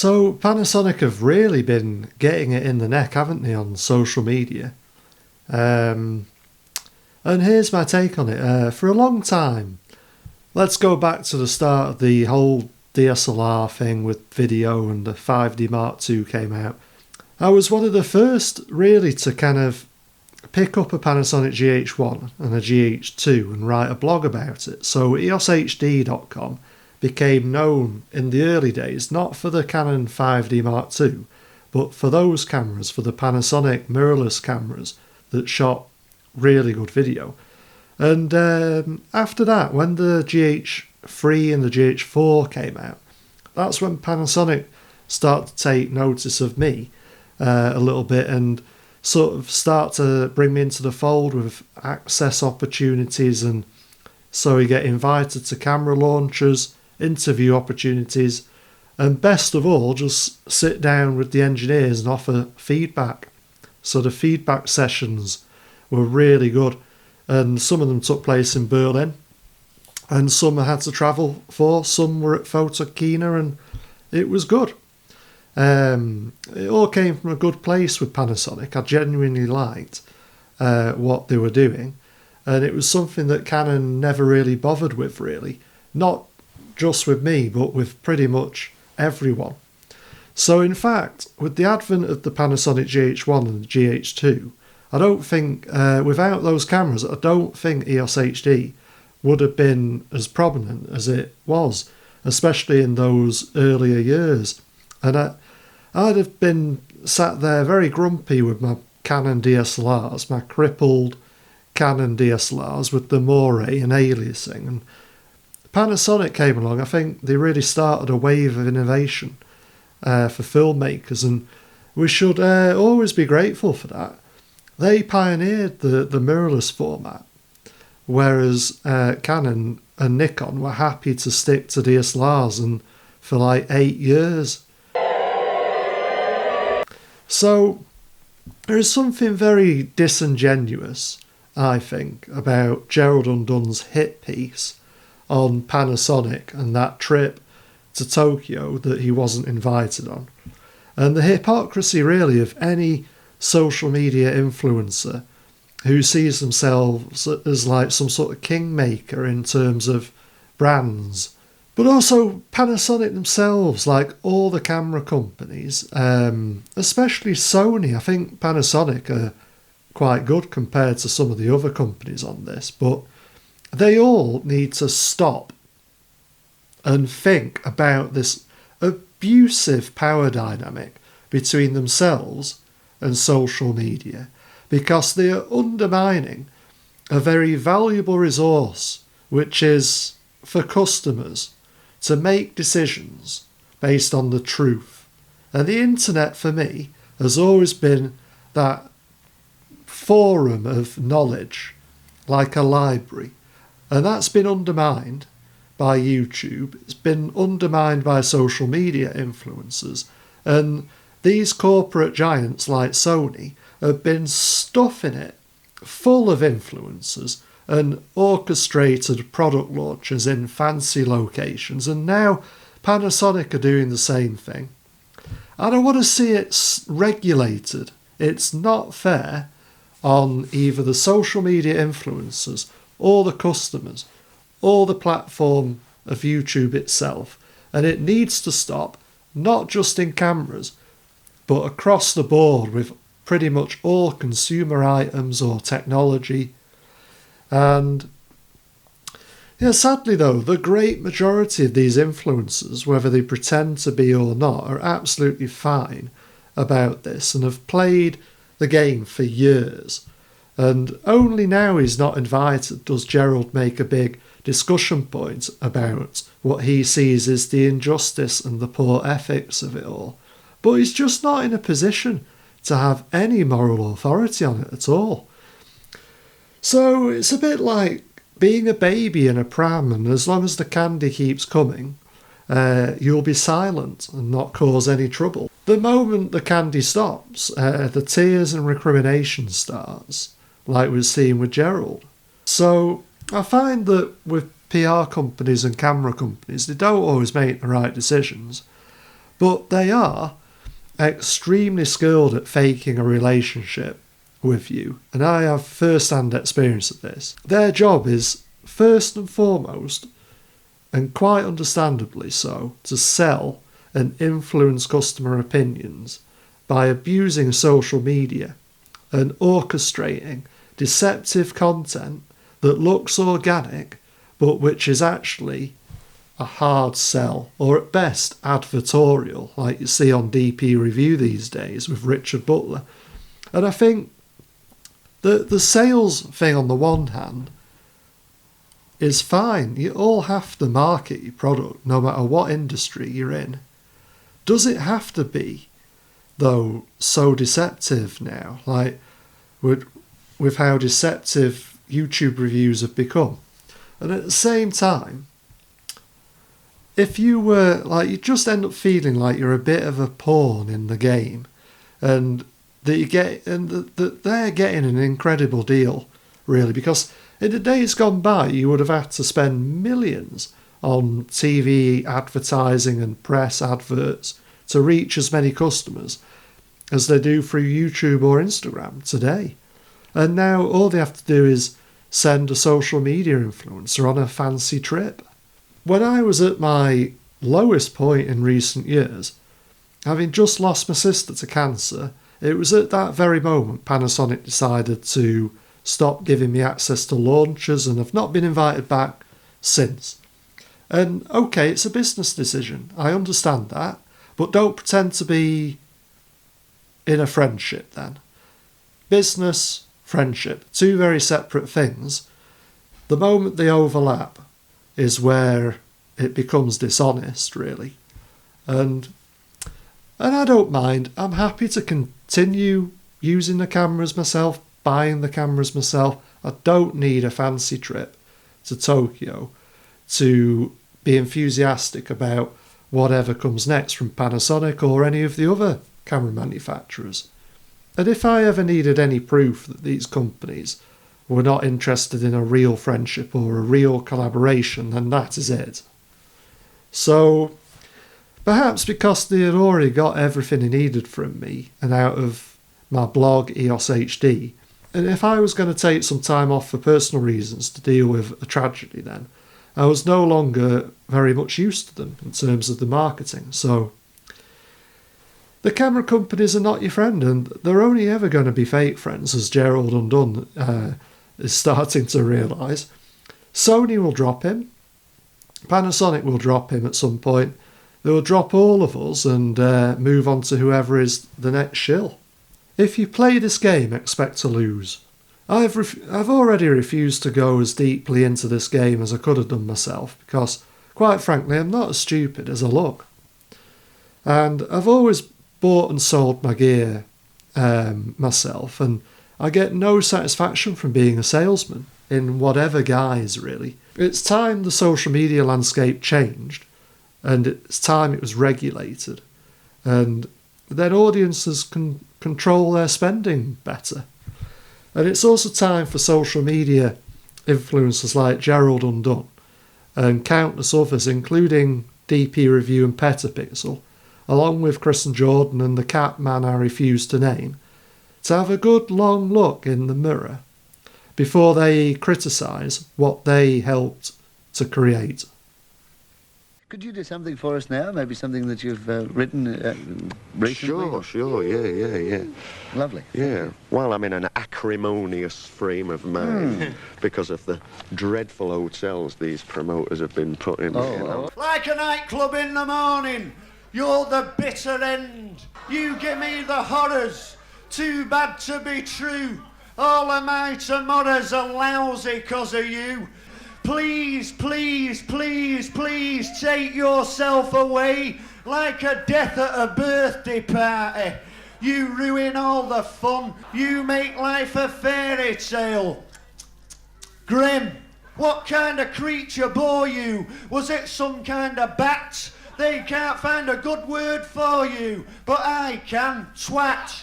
So Panasonic have really been getting it in the neck, haven't they, on social media? And here's my take on it. For a long time, let's go back to the start of the whole DSLR thing with video and the 5D Mark II came out. I was one of the first really to kind of pick up a Panasonic GH1 and a GH2 and write a blog about it. So EOSHD.com became known in the early days, not for the Canon 5D Mark II, but for those cameras, for the Panasonic mirrorless cameras that shot really good video. And after that, when the GH3 and the GH4 came out, that's when Panasonic started to take notice of me a little bit and sort of start to bring me into the fold with access opportunities, and so you get invited to camera launches, interview opportunities, and best of all, just sit down with the engineers and offer feedback. So the feedback sessions were really good, and some of them took place in Berlin, and some I had to travel for, some were at Photokina, and it was good. It all came from a good place with Panasonic. I genuinely liked what they were doing, and it was something that Canon never really bothered with, really. Not just with me, but with pretty much everyone. So in fact, with the advent of the Panasonic GH1 and the GH2, I don't think, without those cameras, I don't think EOS HD would have been as prominent as it was, especially in those earlier years. And I'd have been sat there very grumpy with my Canon DSLRs, my crippled Canon DSLRs with the moire and aliasing. And Panasonic came along. I think they really started a wave of innovation for filmmakers, and we should always be grateful for that. They pioneered the mirrorless format, whereas Canon and Nikon were happy to stick to DSLRs and for like 8 years. So there is something very disingenuous, I think, about Gerald Undun's hit piece on Panasonic and that trip to Tokyo that he wasn't invited on. And the hypocrisy really of any social media influencer who sees themselves as like some sort of kingmaker in terms of brands. But also Panasonic themselves, like all the camera companies, especially Sony. I think Panasonic are quite good compared to some of the other companies on this, but they all need to stop and think about this abusive power dynamic between themselves and social media, because they are undermining a very valuable resource, which is for customers to make decisions based on the truth. And the internet, for me, has always been that forum of knowledge, like a library. And that's been undermined by YouTube. It's been undermined by social media influencers. And these corporate giants like Sony have been stuffing it full of influencers and orchestrated product launches in fancy locations, and now Panasonic are doing the same thing. I don't want to see it regulated. It's not fair on either the social media influencers or the customers or the platform of YouTube itself, and it needs to stop, not just in cameras, but across the board with pretty much all consumer items or technology. And yeah, sadly though, the great majority of these influencers, whether they pretend to be or not, are absolutely fine about this and have played the game for years. And only now he's not invited does Gerald make a big discussion point about what he sees as the injustice and the poor ethics of it all. But he's just not in a position to have any moral authority on it at all. So it's a bit like being a baby in a pram, and as long as the candy keeps coming, you'll be silent and not cause any trouble. The moment the candy stops, the tears and recrimination starts, like we're seeing with Gerald. So I find that with PR companies and camera companies, they don't always make the right decisions. But they are extremely skilled at faking a relationship with you, and I have first-hand experience of this. Their job is, first and foremost, and quite understandably so, to sell and influence customer opinions by abusing social media and orchestrating deceptive content that looks organic but which is actually a hard sell, or at best advertorial, like you see on DP Review these days with Richard Butler. And I think the sales thing on the one hand is fine. You all have to market your product no matter what industry you're in. Does it have to be, though, so deceptive now? Like with how deceptive YouTube reviews have become. And at the same time, if you were, like, you just end up feeling like you're a bit of a pawn in the game, and that they're getting an incredible deal, really, because in the days gone by, you would have had to spend millions on TV advertising and press adverts to reach as many customers as they do through YouTube or Instagram today. And now all they have to do is send a social media influencer on a fancy trip. When I was at my lowest point in recent years, having just lost my sister to cancer, it was at that very moment Panasonic decided to stop giving me access to launches, and I've not been invited back since. And okay, it's a business decision, I understand that, but don't pretend to be in a friendship then. Business, friendship, two very separate things. The moment they overlap is where it becomes dishonest, really. And I don't mind. I'm happy to continue using the cameras myself, buying the cameras myself. I don't need a fancy trip to Tokyo to be enthusiastic about whatever comes next from Panasonic or any of the other camera manufacturers. And if I ever needed any proof that these companies were not interested in a real friendship or a real collaboration, then that is it. So perhaps because they had already got everything they needed from me and out of my blog EOS HD, and if I was going to take some time off for personal reasons to deal with a tragedy, then I was no longer very much used to them in terms of the marketing. So the camera companies are not your friend, and they're only ever going to be fake friends, as Gerald Undone is starting to realise. Sony will drop him. Panasonic will drop him at some point. They will drop all of us and move on to whoever is the next shill. If you play this game, expect to lose. I've already refused to go as deeply into this game as I could have done myself, because, quite frankly, I'm not as stupid as I look. And I've always bought and sold my gear myself, and I get no satisfaction from being a salesman, in whatever guise, really. It's time the social media landscape changed, and it's time it was regulated, and then audiences can control their spending better. And it's also time for social media influencers like Gerald Undone and countless others, including DP Review and Petapixel, along with Chris and Jordan and the cat man I refuse to name, to have a good long look in the mirror before they criticise what they helped to create. Could you do something for us now? Maybe something that you've written recently? Sure, yeah. Lovely. Yeah, well, I'm in an acrimonious frame of mind because of the dreadful hotels these promoters have been putting in. Like a nightclub in the morning, you're the bitter end. You give me the horrors, too bad to be true. All of my tomorrows are lousy 'cause of you. Please, please, please, please take yourself away like a death at a birthday party. You ruin all the fun. You make life a fairy tale. Grim, what kind of creature bore you? Was it some kind of bat? They can't find a good word for you, but I can. Twat.